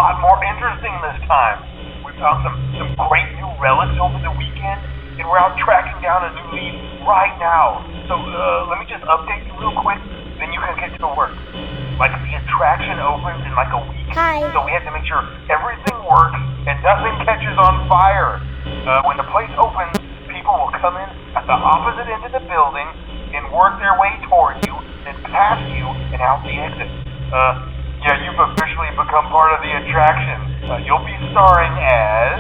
lot more interesting this time. We found some great new relics over the weekend, and we're out tracking down a new lead right now. So let me just update you real quick, then you can get to work. Like, the attraction opens in like a week. Hi. So we have to make sure everything works and nothing catches on fire. When the place opens, people will come in at the opposite end of the building and work their way toward you, then past you, and out the exit. Yeah, you've officially become part of the attraction. You'll be starring as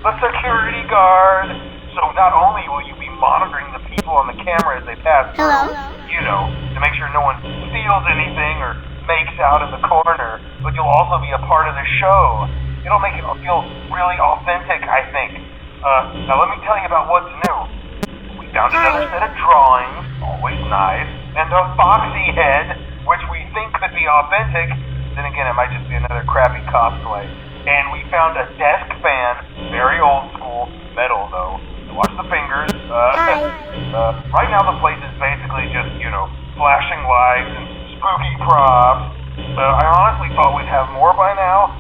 a security guard. So not only will you be monitoring the people on the camera as they pass through, you know, to make sure no one steals anything or makes out in the corner, but you'll also be a part of the show. It'll make it feel really authentic, I think. Now let me tell you about what's new. We found another set of drawings, always nice, and a foxy head, which we think could be authentic. Then again, it might just be another crappy cosplay. And we found a desk fan, very old school, metal though. Watch the fingers. Right now the place is basically just, you know, flashing lights and spooky props. I honestly thought we'd have more by now.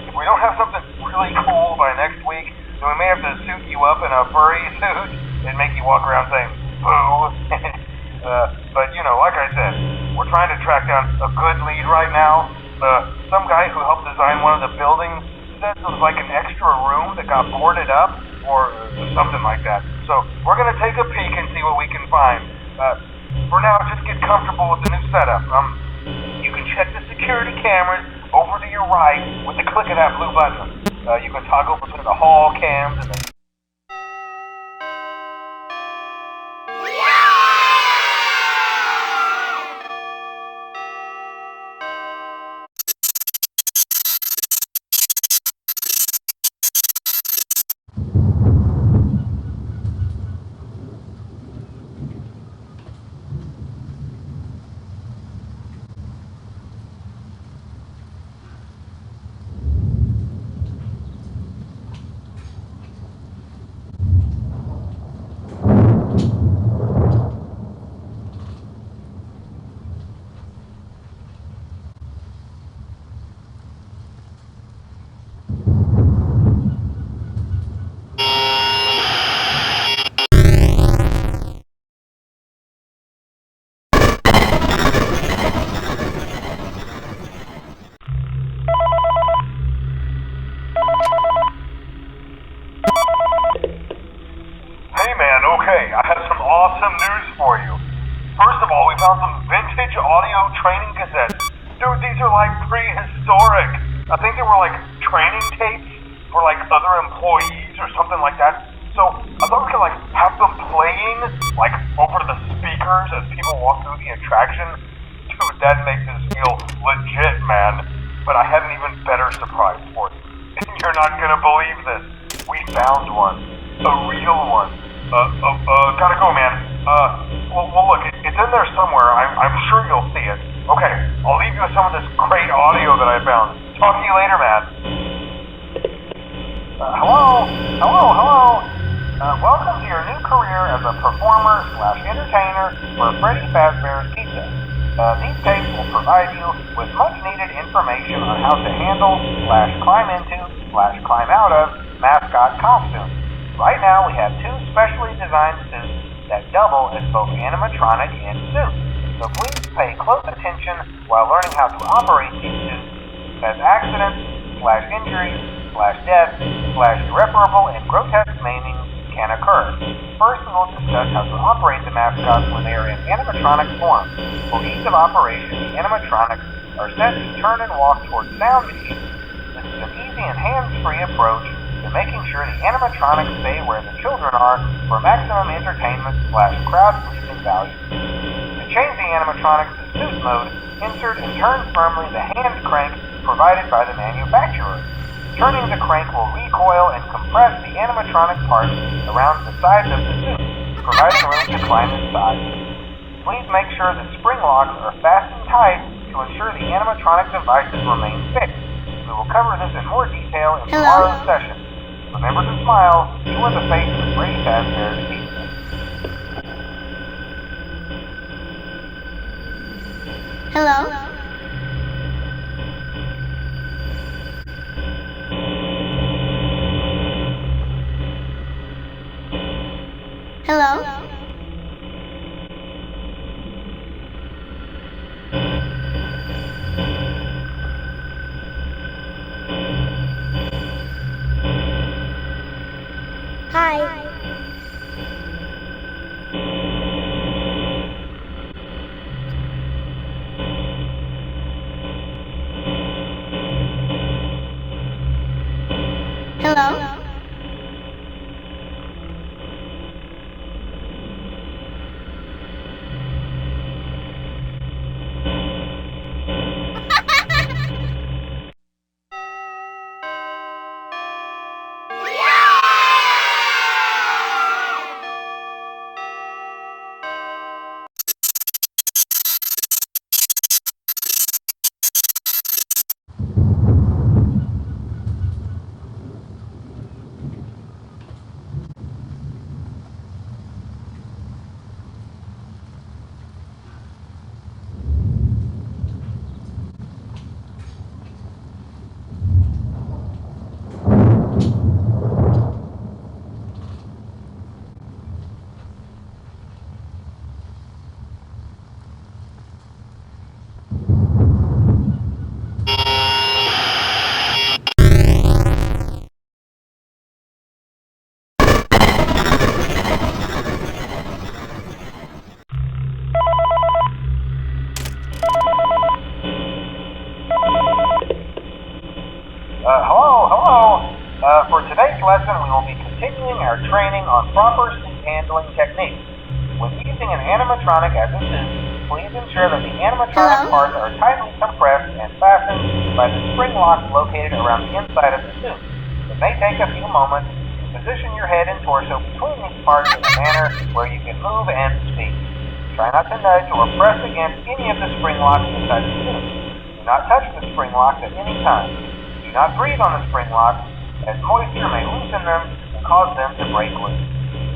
If we don't have something really cool by next week, then we may have to suit you up in a furry suit and make you walk around saying, boo. But, you know, like I said, we're trying to track down a good lead right now. Some guy who helped design one of the buildings said it was like an extra room that got boarded up, or something like that. So we're going to take a peek and see what we can find. For now, just get comfortable with the new setup. You can check the security cameras over to your right with the click of that blue button. You can toggle between the hall cams and the... Okay, I have some awesome news for you. First of all, we found some vintage audio training cassettes. Dude, these are like prehistoric. I think they were like training tapes for like other employees or something like that. So I thought we could like have them playing like over the speakers as people walk through the attraction. Dude, that makes us feel legit, man. But I have an even better surprise for you. You're not gonna believe this. We found one. A real one. Gotta go, man. Well, look, it's in there somewhere. I'm sure you'll see it. Okay, I'll leave you with some of this great audio that I found. Talk to you later, man. Hello? Welcome to your new career as a performer/entertainer for Freddy Fazbear's Pizza. These tapes will provide you with much-needed information on how to handle/climb into/climb out of mascot costumes. Right now, we have two specially designed suits that double as both animatronic and suit. So please pay close attention while learning how to operate these suits, as accidents/injuries/death/irreparable and grotesque maiming can occur. First, we will discuss how to operate the mascots when they are in animatronic form. For ease of operation, the animatronics are set to turn and walk towards sound machines. This is an easy and hands-free approach to making sure the animatronics stay where the children are for maximum entertainment/crowd-pleasing value. To change the animatronics to suit mode, insert and turn firmly the hand crank provided by the manufacturer. Turning the crank will recoil and compress the animatronic parts around the sides of the suit, providing room to climb inside. Please make sure the spring locks are fastened tight to ensure the animatronic devices remain fixed. We will cover this in more detail in tomorrow's session. Remember to smile. You are the face of Freddy Fazbear's Pizza. Hello? Hello? Hi. Hello? Hello. For today's lesson, we will be continuing our training on proper suit handling techniques. When using an animatronic as a suit, please ensure that the animatronic parts are tightly compressed and fastened by the spring locks located around the inside of the suit. It may take a few moments to position your head and torso between these parts in a manner where you can move and speak. Try not to nudge or press against any of the spring locks inside the suit. Do not touch the spring locks at any time. Do not breathe on the spring locks, as moisture may loosen them and cause them to break loose.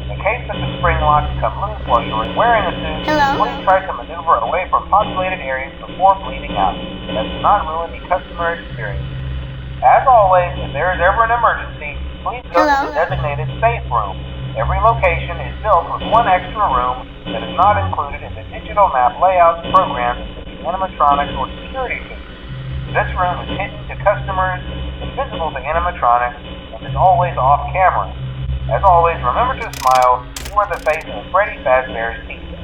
In the case that the spring locks come loose while you are wearing a suit, please try to maneuver away from populated areas before bleeding out. That does not ruin the customer experience. As always, if there is ever an emergency, please go to the designated safe room. Every location is built with one extra room that is not included in the digital map layouts programmed into the animatronics or security suits. This room is hidden to customers, invisible to animatronics, and is always off camera. As always, remember to smile. You are the face of Freddy Fazbear's Pizza.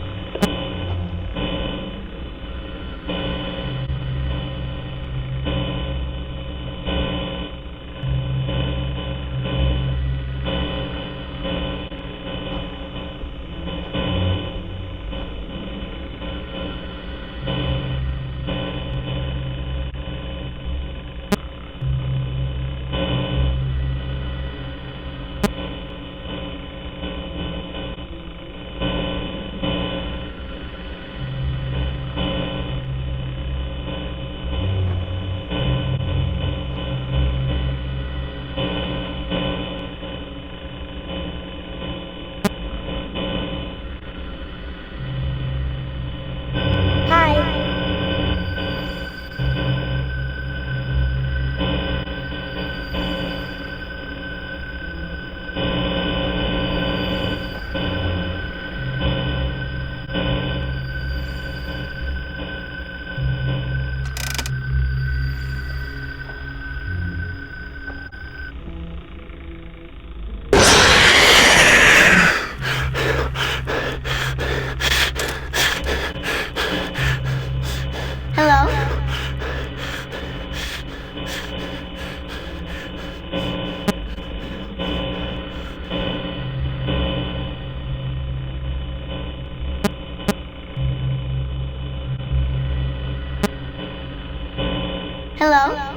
Hello?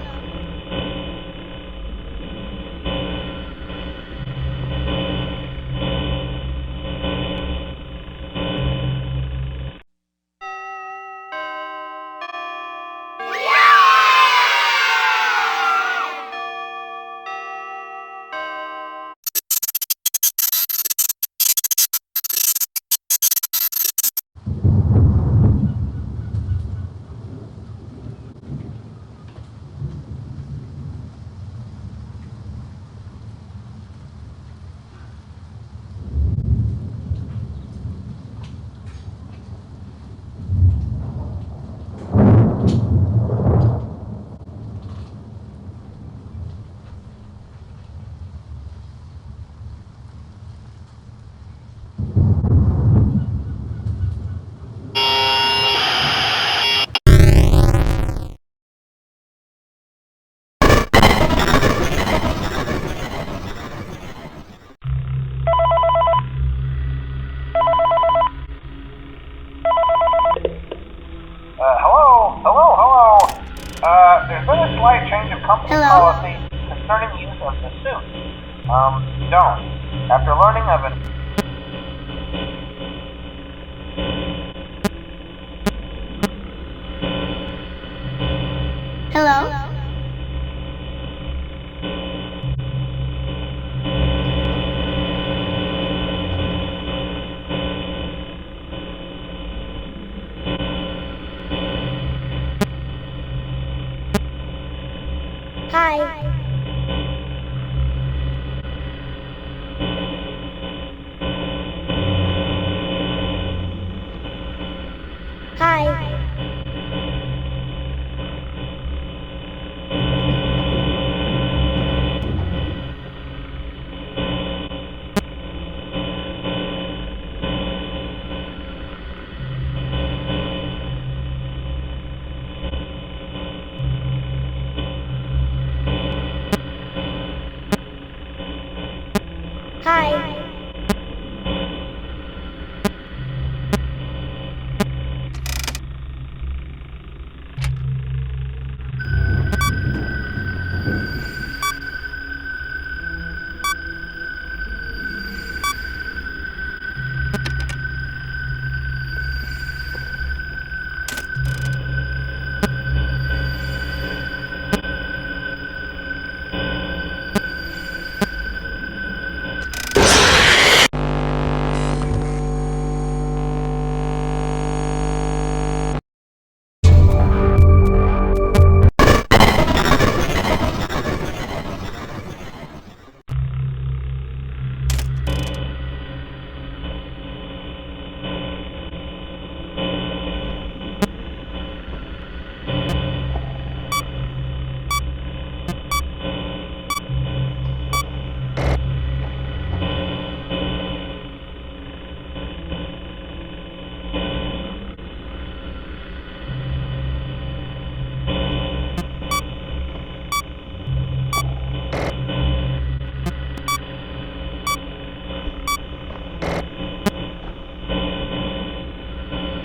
company Hello? policy concerning use of the suit. Don't. After learning of it. Hello? Hi. Hi. Hi.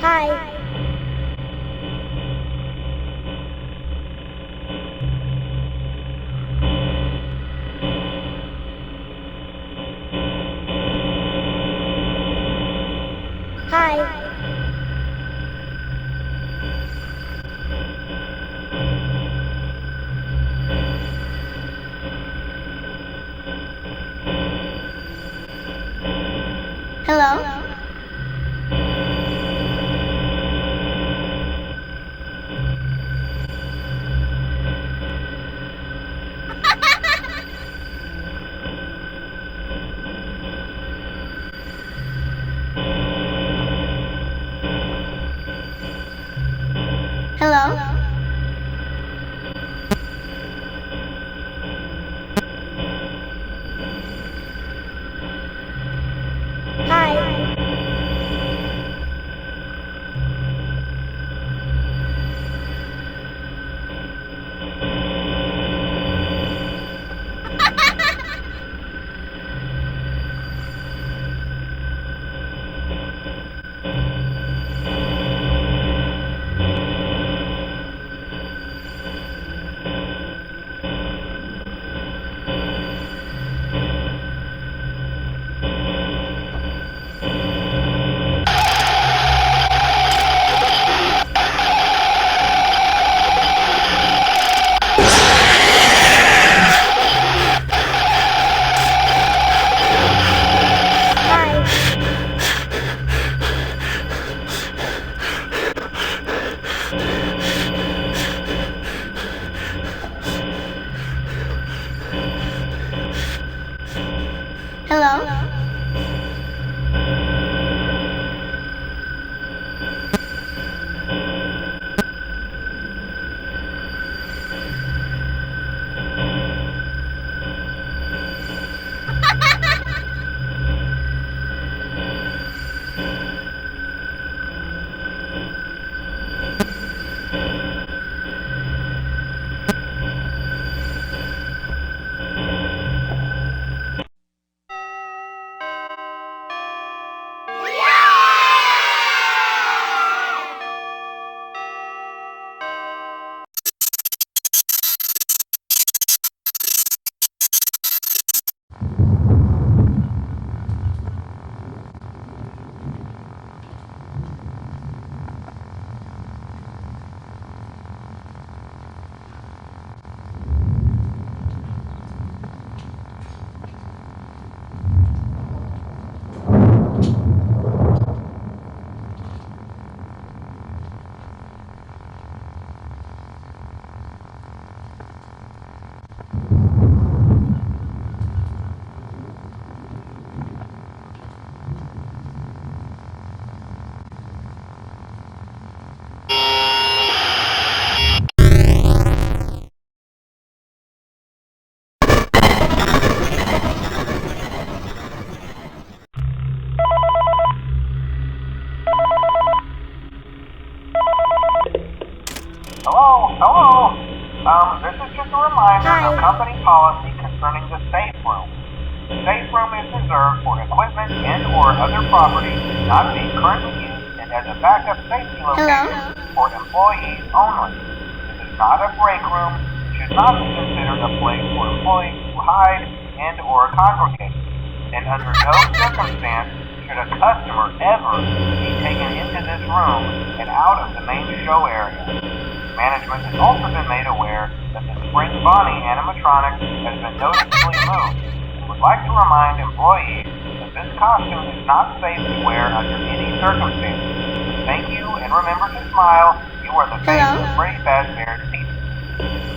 Hi. Hi. Hello? Hello? Hi. Hi. Hello? a company policy concerning the safe room. The safe room is reserved for equipment and/or other property not being currently used and as a backup safety location for employees only. This is not a break room, should not be considered a place for employees to hide and/or congregate, and under no circumstance should a customer ever be taken into this room and out of the main show area. Management has also been made aware that the Spring Bonnie animatronic has been noticeably moved and would like to remind employees that this costume is not safe to wear under any circumstances. Thank you, and remember to smile. You are the face of Freddy Fazbear's Pizza.